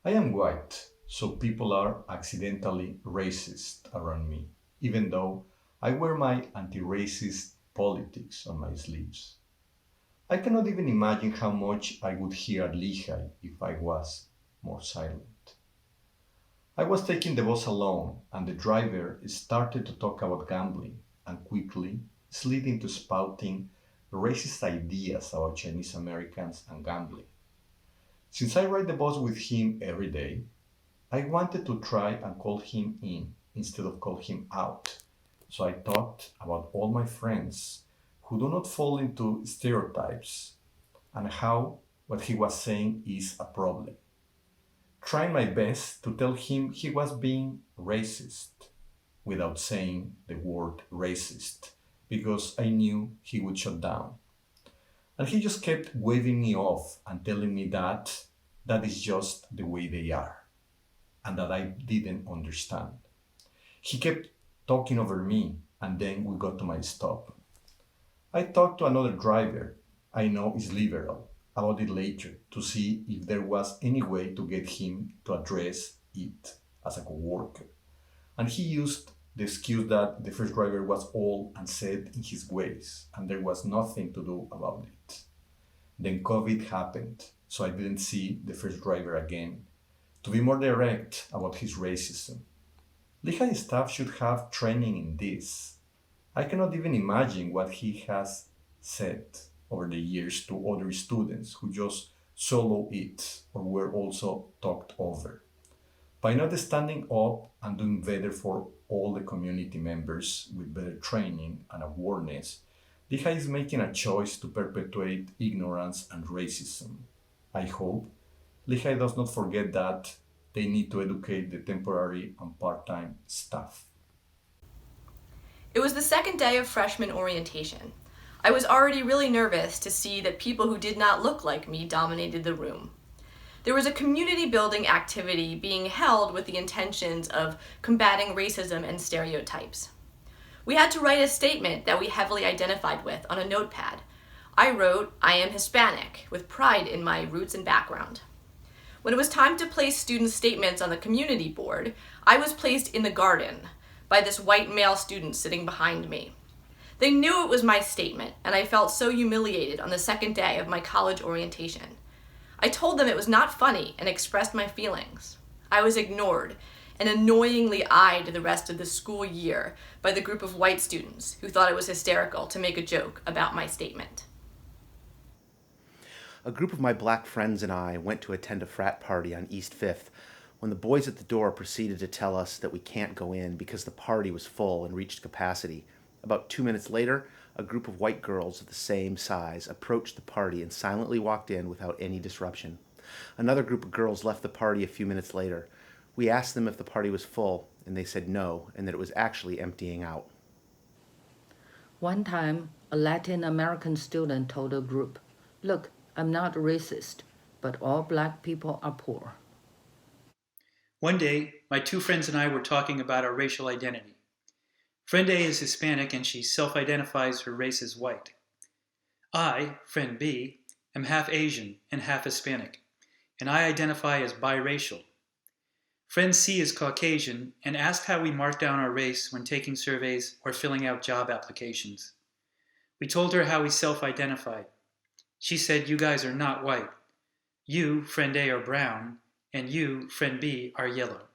I am white, so people are accidentally racist around me, even though I wear my anti racist politics on my sleeves. I cannot even imagine how much I would hear at Lehigh if I was more silent. I was taking the bus alone, and the driver started to talk about gambling and quickly slid into spouting racist ideas about Chinese Americans and gambling. Since I ride the bus with him every day, I wanted to try and call him in instead of call him out. So I thought about all my friends who do not fall into stereotypes and how what he was saying is a problem. Trying my best to tell him he was being racist without saying the word racist because I knew he would shut down. And he just kept waving me off and telling me that that is just the way they are and that I didn't understand. He kept talking over me and then we got to my stop. I talked to another driver I know is liberal about it later to see if there was any way to get him to address it as a coworker. And he used the excuse that the first driver was old and set in his ways and there was nothing to do about it. Then COVID happened, so I didn't see the first driver again to be more direct about his racism. Lehigh staff should have training in this. I cannot even imagine what he has said over the years to other students who just solo it or were also talked over. By not standing up and doing better for all the community members with better training and awareness, Lehigh is making a choice to perpetuate ignorance and racism. I hope Lehigh does not forget that they need to educate the temporary and part time staff. It was the second day of freshman orientation. I was already really nervous to see that people who did not look like me dominated the room. There was a community building activity being held with the intentions of combating racism and stereotypes. We had to write a statement that we heavily identified with on a notepad. I wrote, "I am Hispanic," with pride in my roots and background. When it was time to place student statements on the community board, I was placed in the garden by this white male student sitting behind me. They knew it was my statement, and I felt so humiliated on the second day of my college orientation. I told them it was not funny and expressed my feelings. I was ignored and annoyingly eyed the rest of the school year by the group of white students who thought it was hysterical to make a joke about my statement. A group of my black friends and I went to attend a frat party on East 5th when the boys at the door proceeded to tell us that we can't go in because the party was full and reached capacity. About 2 minutes later, a group of white girls of the same size approached the party and silently walked in without any disruption. Another group of girls left the party a few minutes later. We asked them if the party was full, and they said no, and that it was actually emptying out. One time, a Latin American student told a group, "Look, I'm not racist, but all black people are poor." One day, my two friends and I were talking about our racial identity. Friend A is Hispanic and she self-identifies her race as white. I, friend B, am half Asian and half Hispanic, and I identify as biracial. Friend C is Caucasian and asked how we mark down our race when taking surveys or filling out job applications. We told her how we self-identified. She said, "You guys are not white. You, friend A, are brown, and you, friend B, are yellow."